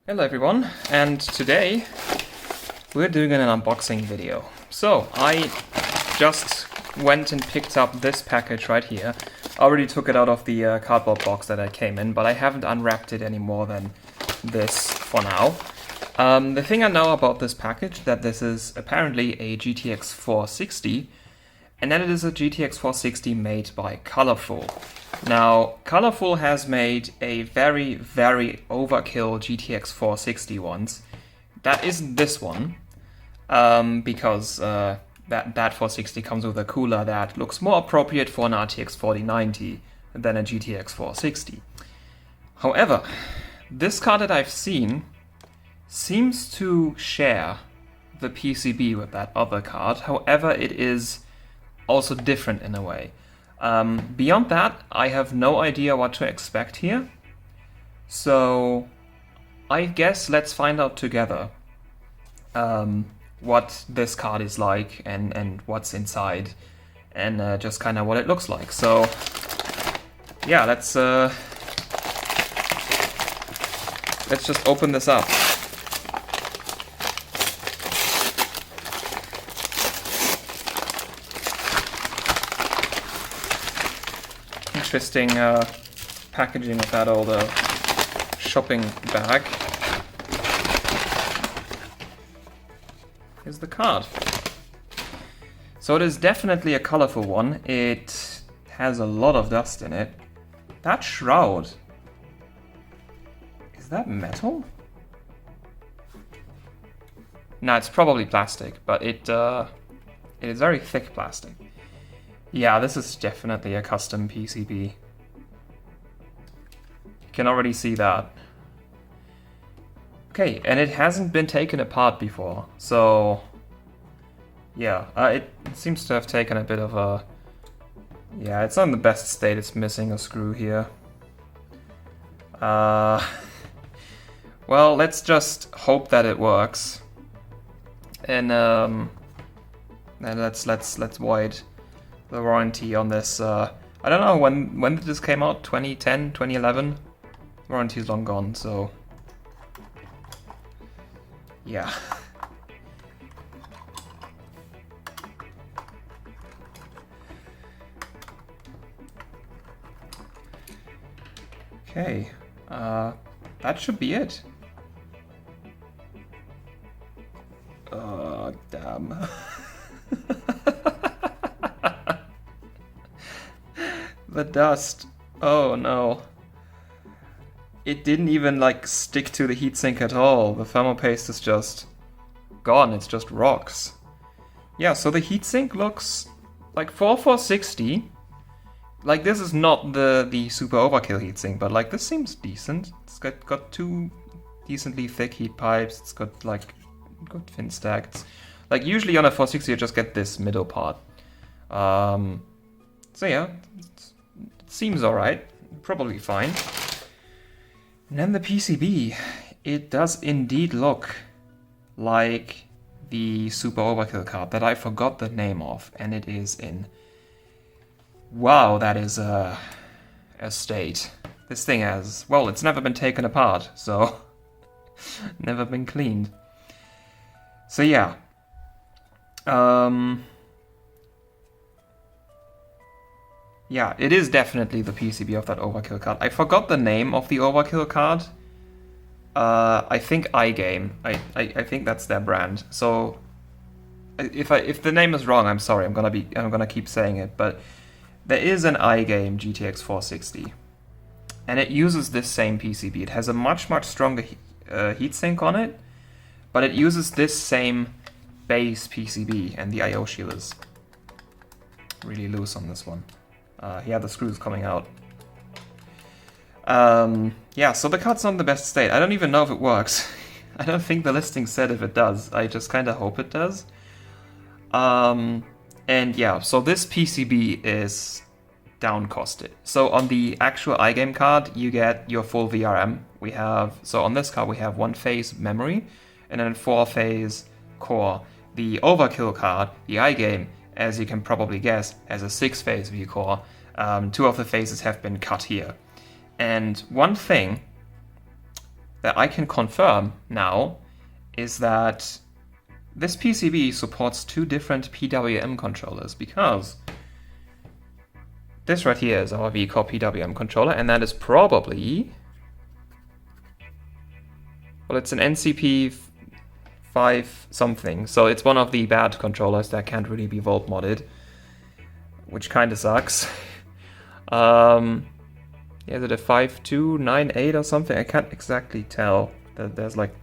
Hello everyone, and today we're doing an unboxing video. So I just went and picked up this package right here. I already took it out of the cardboard box that I came in, but I haven't unwrapped it any more than this for now. The thing I know about this package, that this is apparently a GTX 460, and that it is a GTX 460 made by Colorful. Now, Colorful has made a very, very overkill GTX 460 once. That isn't this one, because that 460 comes with a cooler that looks more appropriate for an RTX 4090 than a GTX 460. However, this card that I've seen seems to share the PCB with that other card. However, it is also different in a way. Beyond that, I have no idea what to expect here. So I guess let's find out together what this card is like and what's inside and just kind of what it looks like. So yeah, let's just open this up. Interesting packaging of that old shopping bag. Here's the card. So it is definitely a colorful one. It has a lot of dust in it. That shroud, is that metal? No, it's probably plastic, but it is very thick plastic. Yeah, this is definitely a custom PCB. You can already see that. Okay, and it hasn't been taken apart before, so yeah, it seems to have taken a bit of a... Yeah, it's not in the best state, it's missing a screw here. Well, let's just hope that it works. And let's void the warranty on this. I don't know when did this came out, 2010, 2011? Warranty is long gone, so yeah. Okay, that should be it. Oh, damn. The dust. Oh no. It didn't even like stick to the heatsink at all. The thermal paste is just gone. It's just rocks. Yeah, so the heatsink looks like 460. Like this is not the super overkill heatsink, but like this seems decent. It's got two decently thick heat pipes. It's got like good fin stacks. Like usually on a 460 you just get this middle part. So yeah, it seems alright. Probably fine. And then the PCB. It does indeed look like the Super Overkill card that I forgot the name of, and it is in... Wow, that is a state. This thing has... Well, it's never been taken apart, so... never been cleaned. So yeah. Yeah, it is definitely the PCB of that Overkill card. I forgot the name of the Overkill card. I think iGame. I think that's their brand. So if the name is wrong, I'm sorry. I'm gonna keep saying it. But there is an iGame GTX 460, and it uses this same PCB. It has a much stronger heatsink on it, but it uses this same base PCB, and the I/O shield is really loose on this one. Yeah, the screws coming out. Yeah, so the card's not in the best state. I don't even know if it works. I don't think the listing said if it does. I just kind of hope it does. And yeah, so this PCB is down costed. So on the actual iGame card, you get your full VRM. So on this card we have 1-phase memory and then 4-phase core. The Overkill card, the iGame, as you can probably guess, has a 6-phase V-core. 2 of the phases have been cut here. And one thing that I can confirm now is that this PCB supports 2 different PWM controllers, because this right here is our vCore PWM controller, and that is probably, well, it's an NCP 5 something, so it's one of the bad controllers that can't really be volt modded, which kind of sucks. Yeah, is it a 5298 or something? I can't exactly tell. There's like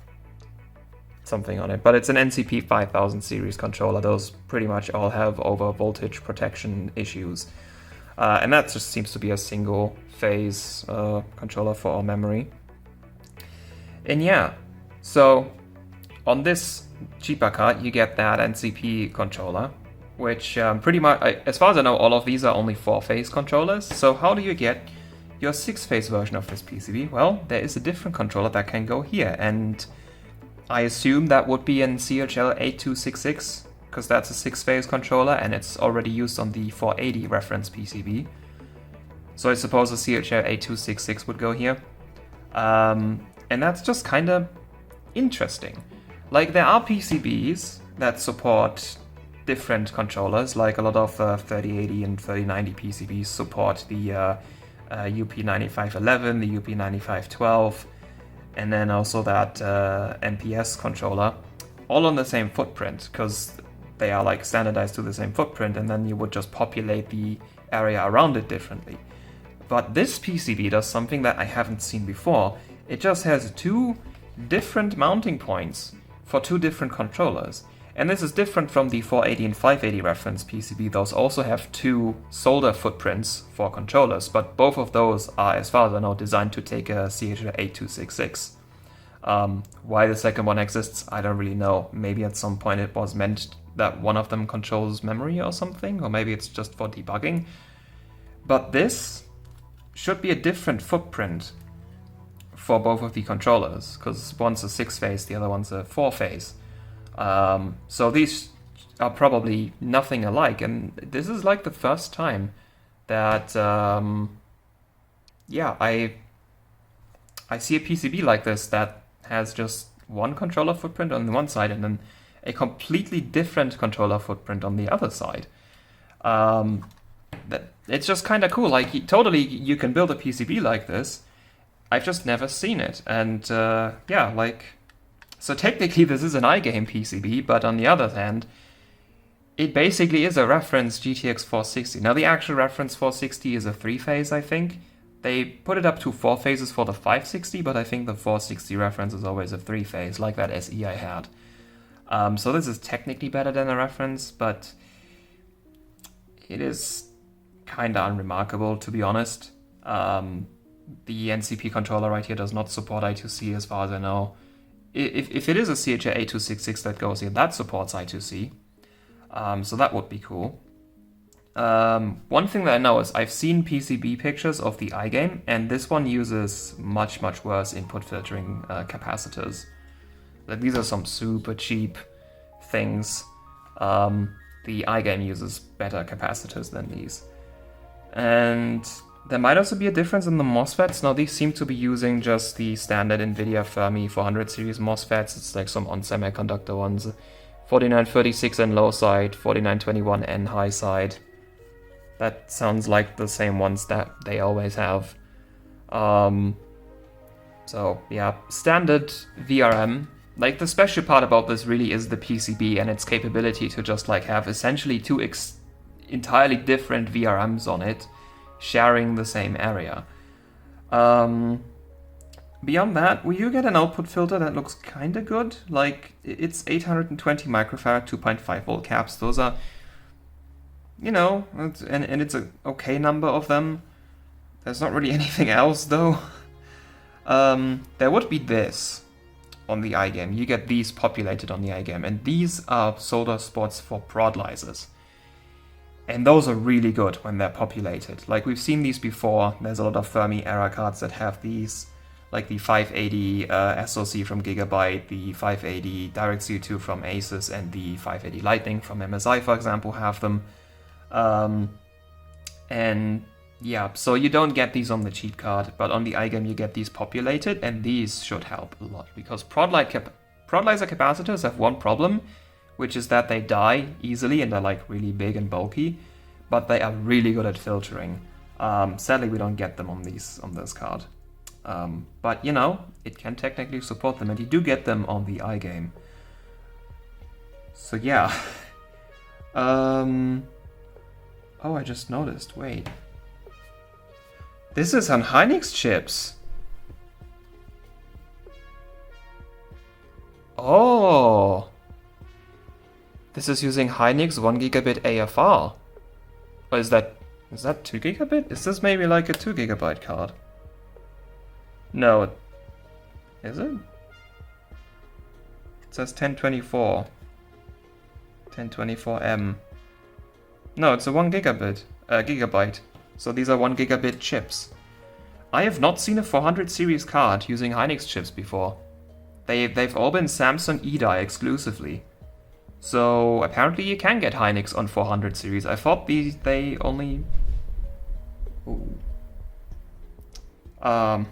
something on it, but it's an NCP 5000 series controller. Those pretty much all have over voltage protection issues. And that just seems to be a single phase controller for all memory. And yeah, so on this cheaper card, you get that NCP controller, which pretty much, as far as I know, all of these are only 4-phase controllers. So how do you get your 6-phase version of this PCB? Well, there is a different controller that can go here, and I assume that would be in CHL8266, because that's a 6-phase controller and it's already used on the 480 reference PCB. So I suppose a CHL8266 would go here. And that's just kind of interesting. Like, there are PCBs that support different controllers, like a lot of 3080 and 3090 PCBs support the UP9511, the UP9512, and then also that MPS controller, all on the same footprint, because they are like standardized to the same footprint, and then you would just populate the area around it differently. But this PCB does something that I haven't seen before. It just has 2 different mounting points for 2 different controllers. And this is different from the 480 and 580 reference PCB. Those also have 2 solder footprints for controllers, but both of those are, as far as I know, designed to take a CHL8266. Why the second one exists, I don't really know. Maybe at some point it was meant that one of them controls memory or something, or maybe it's just for debugging. But this should be a different footprint for both of the controllers, because one's a 6-phase, the other one's a 4-phase. So these are probably nothing alike, and this is like the first time that yeah, I see a PCB like this that has just one controller footprint on the one side and then a completely different controller footprint on the other side. It's just kind of cool. Like, totally, you can build a PCB like this. I've just never seen it, and yeah, like. So technically this is an iGame PCB, but on the other hand, it basically is a reference GTX 460. Now the actual reference 460 is a 3-phase, I think. They put it up to 4 phases for the 560, but I think the 460 reference is always a 3-phase, like that SE I had. So this is technically better than a reference, but it is kinda unremarkable, to be honest. The NCP controller right here does not support I2C as far as I know. If it is a CHL8266 that goes here, that supports I2C. So that would be cool. One thing that I know is I've seen PCB pictures of the iGame, and this one uses much, much worse input filtering capacitors. Like, these are some super cheap things. The iGame uses better capacitors than these. And there might also be a difference in the MOSFETs. Now, these seem to be using just the standard NVIDIA Fermi 400 series MOSFETs. It's like some on-semiconductor ones. 4936 N low side, 4921 N high side. That sounds like the same ones that they always have. So, yeah, standard VRM. Like, the special part about this really is the PCB and its capability to just, like, have essentially 2 entirely different VRMs on it, sharing the same area. Beyond that, we do get an output filter that looks kind of good. Like, it's 820 microfarad, 2.5 volt caps. Those are, you know, and it's an okay number of them. There's not really anything else, though. There would be this on the iGame. You get these populated on the iGame, and these are solder spots for prod lasers. And those are really good when they're populated. Like, we've seen these before. There's a lot of Fermi era cards that have these, like the 580 SoC from Gigabyte, the 580 DirectCU2 from Asus, and the 580 Lightning from MSI, for example, have them. And yeah, so you don't get these on the cheat card, but on the iGame you get these populated, and these should help a lot, because prod laser capacitors have one problem, which is that they die easily and they're like really big and bulky, but they are really good at filtering. Sadly, we don't get them on this card. But you know, it can technically support them, and you do get them on the iGame. So yeah. Oh, I just noticed. Wait. This is on Hynix chips. Oh. This is using Hynix 1 gigabit AFR. Or is that 2 gigabit? Is this maybe like a 2 gigabyte card? No. Is it? It says 1024. 1024M. No, it's a 1 gigabyte. So these are 1 gigabit chips. I have not seen a 400 series card using Hynix chips before. They've all been Samsung eDie exclusively. So apparently you can get Hynix on 400 series. I thought they only... Ooh. My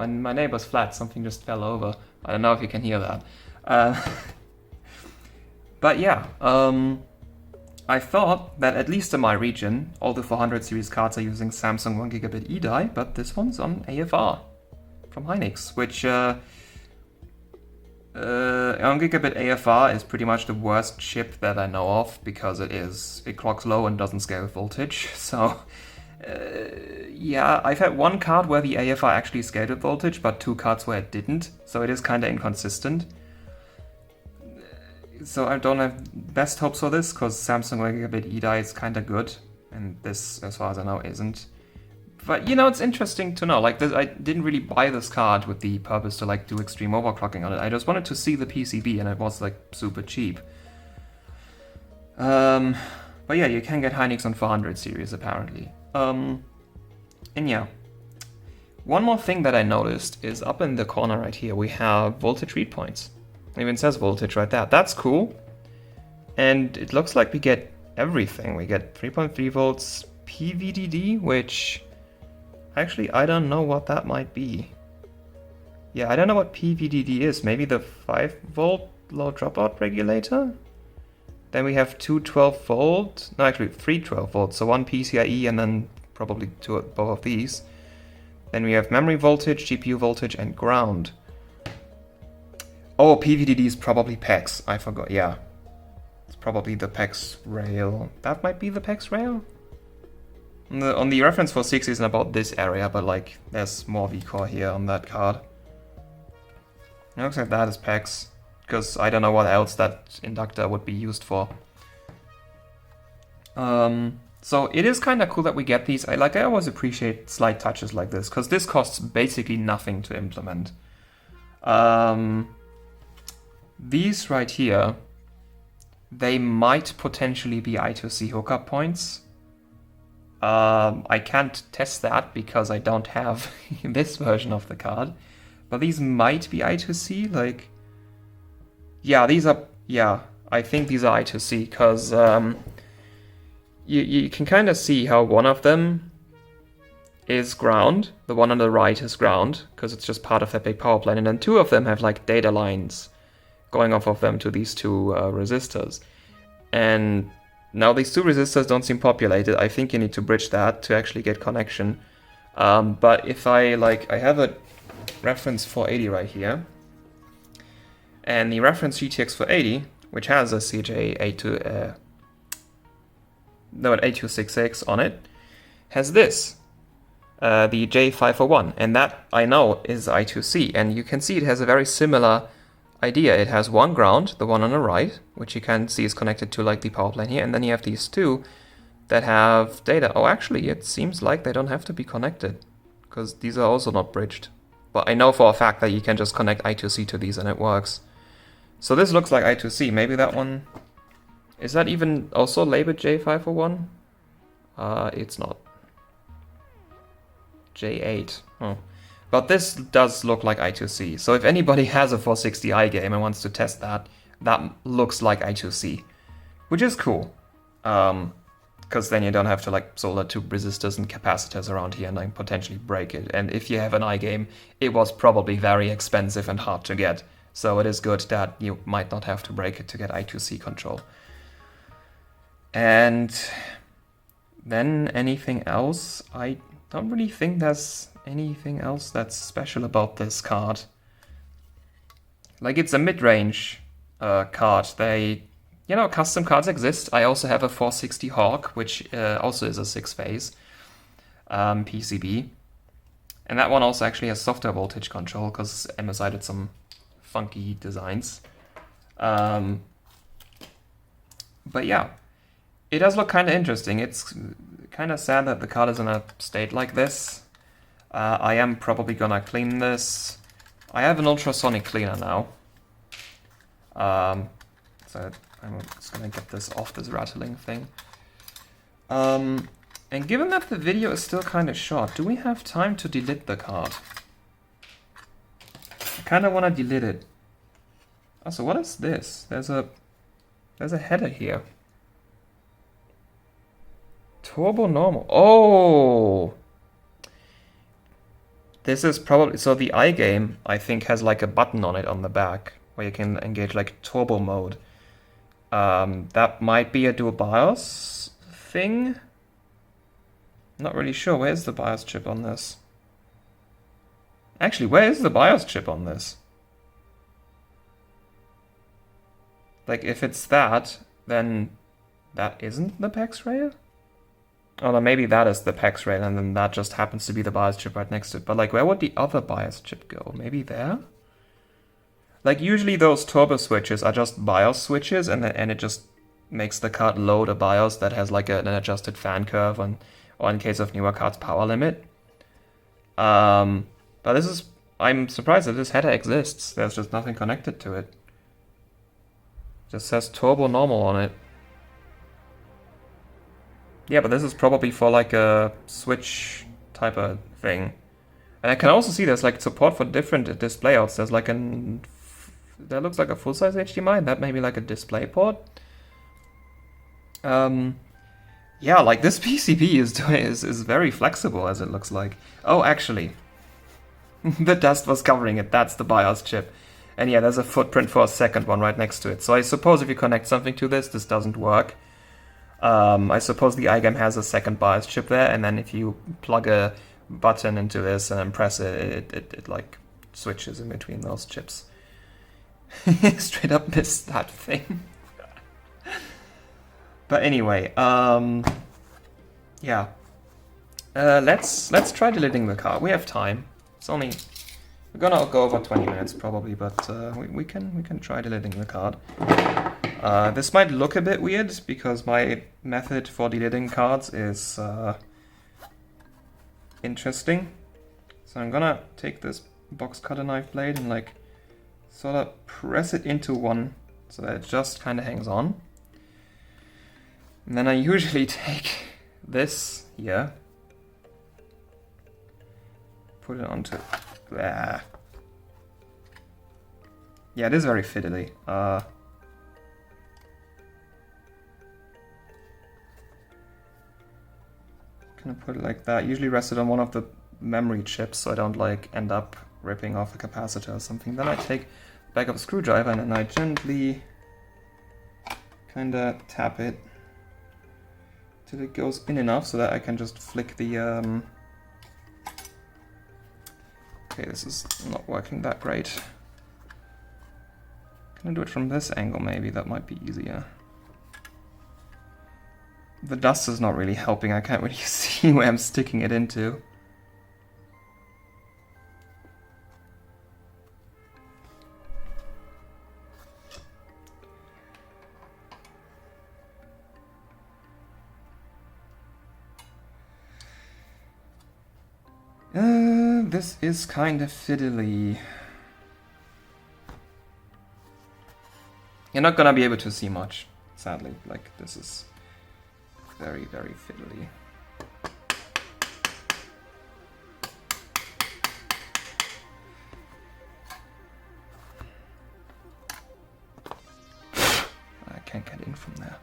neighbor's flat, something just fell over. I don't know if you can hear that. But yeah, I thought that at least in my region, all the 400 series cards are using Samsung 1 gigabit eDie, but this one's on AFR from Hynix, which 1 gigabit AFR is pretty much the worst chip that I know of, because it clocks low and doesn't scale with voltage. So yeah, I've had one card where the AFR actually scaled with voltage, but 2 cards where it didn't, so it is kind of inconsistent. So I don't have best hopes for this, because Samsung 1 gigabit eDie is kind of good, and this, as far as I know, isn't. But you know, it's interesting to know. Like, I didn't really buy this card with the purpose to like do extreme overclocking on it. I just wanted to see the PCB, and it was like super cheap. But yeah, you can get Hynix on 400 series apparently. And yeah, one more thing that I noticed is up in the corner right here we have voltage read points. It even says voltage right there. That's cool. And it looks like we get everything. We get 3.3 volts PVDD, which actually I don't know what that might be. Yeah, I don't know what PVDD is. Maybe the 5 volt low dropout regulator? Then we have 2 12 volt, no, actually 3 12 volts, so 1 PCIe and then probably both of these. Then we have memory voltage, GPU voltage, and ground. Oh, PVDD is probably PEX. I forgot, yeah. It's probably the PEX rail. That might be the PEX rail? On the reference for 6 is about this area, but like there's more VCore here on that card. It looks like that is PEX, because I don't know what else that inductor would be used for. So it is kind of cool that we get these. I always appreciate slight touches like this, because this costs basically nothing to implement. These right here, they might potentially be I2C hookup points. I can't test that because I don't have this version of the card. But these might be I2C, like... Yeah, these are... Yeah, I think these are I2C, because you can kind of see how one of them is ground. The one on the right is ground, because it's just part of that big power plant. And then 2 of them have like data lines going off of them to these 2 resistors. And now these 2 resistors don't seem populated. I think you need to bridge that to actually get connection. But if I have a reference 480 right here, and the reference GTX 480, which has a CJ8266 on it, has this, the J501, and that I know is I2C, and you can see it has a very similar idea. It has one ground, the one on the right, which you can see is connected to like the power plant here, and then you have these 2 that have data. Oh, actually, it seems like they don't have to be connected, because these are also not bridged. But I know for a fact that you can just connect I2C to these and it works. So this looks like I2C. Maybe that one... Is that even also labeled J501? It's not. J8. Oh. But this does look like I2C. So if anybody has a 460 iGame and wants to test that, that looks like I2C. Which is cool. Because because then you don't have to like solder 2 resistors and capacitors around here and then potentially break it. And if you have an iGame, it was probably very expensive and hard to get. So it is good that you might not have to break it to get I2C control. And then anything else? I don't really think there's anything else that's special about this card. Like, it's a mid-range card. Custom cards exist. I also have a 460 Hawk, which also is a 6-phase PCB. And that one also actually has software voltage control, because MSI did some funky designs. But yeah, it does look kind of interesting. It's kind of sad that the card is in a state like this. I am probably gonna clean this. I have an ultrasonic cleaner now. So I'm just gonna get this off this rattling thing. And given that the video is still kind of short, do we have time to delete the card? I kind of want to delete it. Also, what is this? There's a header here. Turbo normal. Oh! This is probably... So the iGame, I think, has like a button on it on the back where you can engage like turbo mode. That might be a dual BIOS thing. Not really sure. Where's the BIOS chip on this? Actually, where is the BIOS chip on this? Like, if it's that, then that isn't the PAX rail? Oh, no, maybe that is the PAX rail, and then that just happens to be the BIOS chip right next to it. But, like, where would the other BIOS chip go? Maybe there? Like, usually those turbo switches are just BIOS switches, and it just makes the card load a BIOS that has, like, an adjusted fan curve, or in case of newer cards, power limit. But this is... I'm surprised that this header exists. There's just nothing connected to it. Just says turbo normal on it. Yeah, but this is probably for like a switch type of thing. And I can also see there's like support for different display outs. There's like that looks like a full-size HDMI. That may be like a display port. Yeah, like this PCB is very flexible, as it looks like. Oh, actually, the dust was covering it. That's the BIOS chip. And yeah, there's a footprint for a second one right next to it. So I suppose if you connect something to this doesn't work. I suppose the iGame has a second BIOS chip there, and then if you plug a button into this and then press it, it like switches in between those chips. Straight up missed that thing. But anyway, yeah. Let's try deleting the card. We have time. It's only... We're gonna go over 20 minutes probably, but we can try deleting the card. This might look a bit weird because my method for deleting cards is interesting. So I'm gonna take this box cutter knife blade and like sort of press it into one so that it just kind of hangs on. And then I usually take this here, put it onto... Yeah, it is very fiddly. Gonna put it like that. Usually rest it on one of the memory chips so I don't like end up ripping off a capacitor or something. Then I take a backup screwdriver and then I gently kinda tap it till it goes in enough so that I can just flick the Okay, this is not working that great. Can I do it from this angle maybe? That might be easier. The dust is not really helping. I can't really see where I'm sticking it into. This is kind of fiddly. You're not gonna be able to see much, sadly. Like, this is very, very fiddly. I can't get in from there.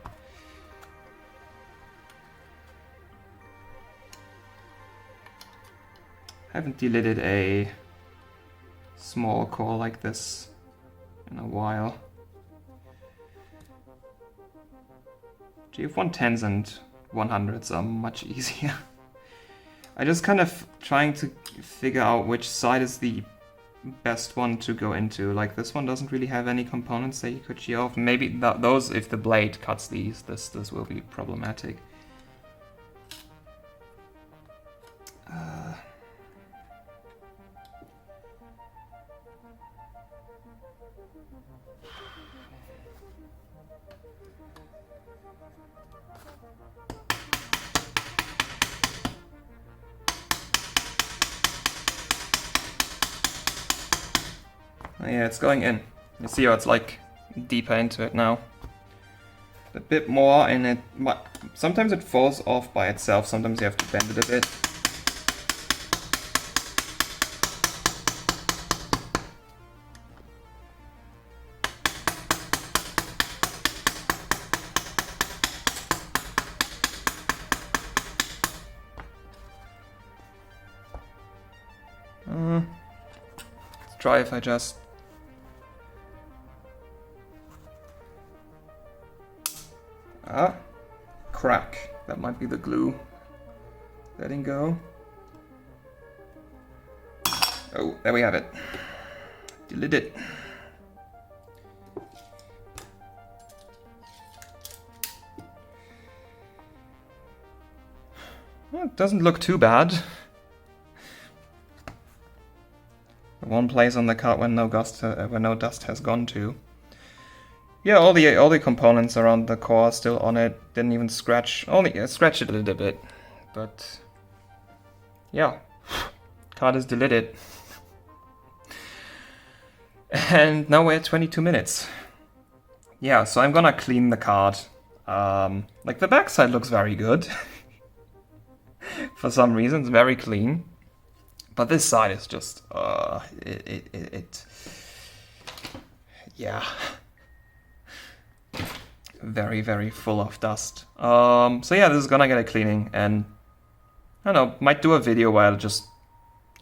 Haven't deleted a small core like this in a while. GF110s and 100s are much easier. I just kind of trying to figure out which side is the best one to go into. Like this one doesn't really have any components that you could shear off. Maybe those, if the blade cuts these, this will be problematic. Yeah, it's going in. You see how it's like deeper into it now. A bit more, and it sometimes it falls off by itself. Sometimes you have to bend it a bit. Let's try if I just. Crack. That might be the glue letting go. Oh, there we have it. Delete it. Well, it doesn't look too bad. One place on the card when no dust has gone to. Yeah, all the components around the core are still on it. Didn't even scratch. Only scratched it a little bit, but yeah, card is deleted. And now we're at 22 minutes. Yeah, so I'm gonna clean the card. Like the backside looks very good. For some reason, it's very clean. But this side is just yeah. Very, very full of dust. So yeah, this is gonna get a cleaning, and I don't know, might do a video where I'll just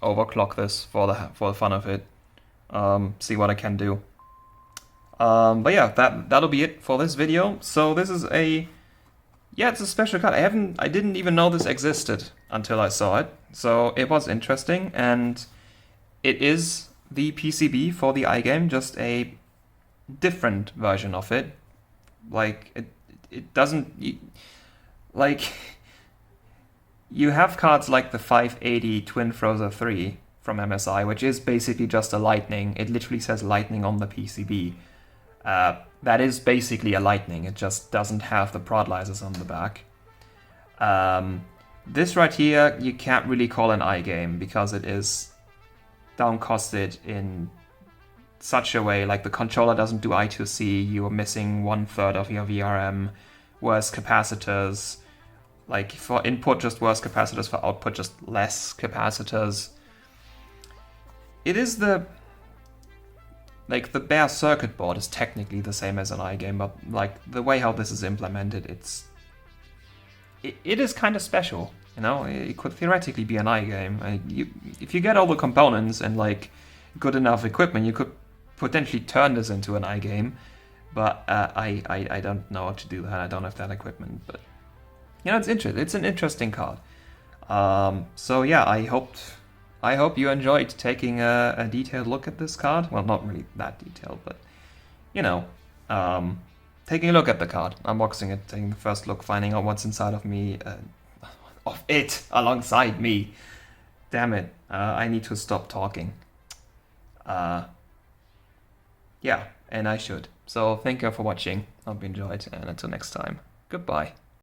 overclock this for the fun of it. See what I can do. But yeah, that'll be it for this video. So this is it's a special card. I didn't even know this existed until I saw it. So it was interesting, and it is the PCB for the iGame, just a different version of it. Like it doesn't like you have cards like the 580 Twin Frozer 3 from MSI, which is basically just a Lightning. It literally says Lightning on the PCB. That is basically a Lightning. It just doesn't have the prod lasers on the back. This right here you can't really call an iGame because it is downcosted in such a way, like the controller doesn't do I2C, you're missing 1/3 of your VRM, worse capacitors, like for input just worse capacitors, for output just less capacitors. It is the bare circuit board is technically the same as an iGame, but like the way how this is implemented, it is kind of special, you know. It could theoretically be an iGame. If you get all the components and like good enough equipment, you could potentially turn this into an iGame, but I don't know how to do that. I don't have that equipment, but you know, it's an interesting card. So yeah, I hope you enjoyed taking a detailed look at this card. Well, not really that detailed, but you know, taking a look at the card, unboxing it, taking the first look, finding out what's inside of me, of it alongside me. Damn it, I need to stop talking. Yeah, and I should. So thank you for watching. Hope you enjoyed, and until next time, goodbye.